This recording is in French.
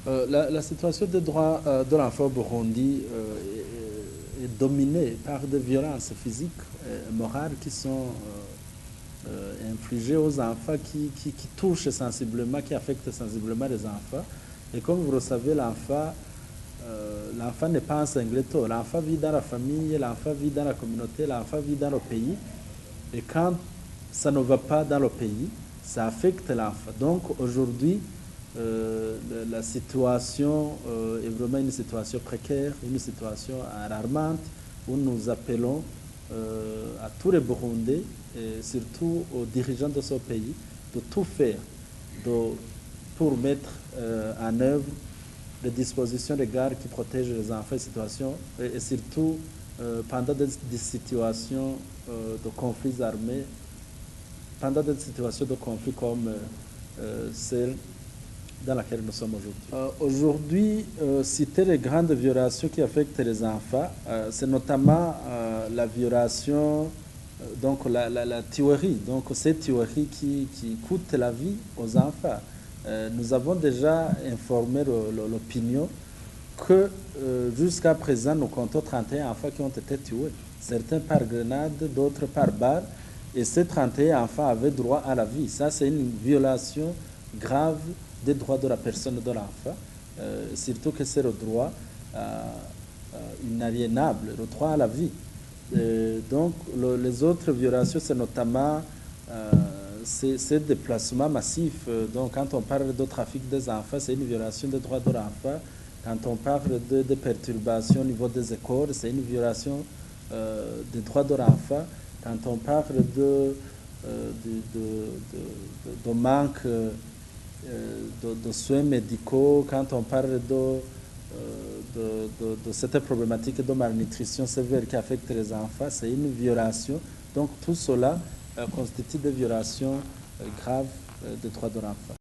La situation des droits de l'enfant au Burundi est dominée par des violences physiques et morales qui sont infligées aux enfants, qui touchent sensiblement, qui affectent sensiblement les enfants. Et comme vous le savez, l'enfant n'est pas un singleton. L'enfant vit dans la famille, l'enfant vit dans la communauté, l'enfant vit dans le pays. Et quand ça ne va pas dans le pays, ça affecte l'enfant. Donc aujourd'hui, la situation est vraiment une situation précaire, une situation alarmante où nous appelons à tous les Burundais et surtout aux dirigeants de ce pays de tout faire de, pour mettre en œuvre les dispositions légales qui protègent les enfants et surtout pendant des situations de conflits armés, pendant des situations de conflits comme celle dans laquelle nous sommes aujourd'hui. Aujourd'hui, citer les grandes violations qui affectent les enfants, c'est notamment la violation, donc la tuerie, donc cette tuerie qui coûte la vie aux enfants. Nous avons déjà informé l'opinion que jusqu'à présent, nous comptons 31 enfants qui ont été tués, certains par grenade, d'autres par balle, et ces 31 enfants avaient droit à la vie. Ça, c'est une violation grave des droits de la personne de l'enfant, surtout que c'est le droit inaliénable, le droit à la vie. Donc, les autres violations, c'est notamment ces déplacements massifs. Donc, quand on parle de trafic des enfants, c'est une violation des droits de l'enfant. Quand on parle de perturbations au niveau des écoles, c'est une violation des droits de l'enfant. Quand on parle de manque de soins médicaux, quand on parle de cette problématique de malnutrition sévère qui affecte les enfants, c'est une violation. Donc tout cela constitue des violations graves des droits de l'enfant.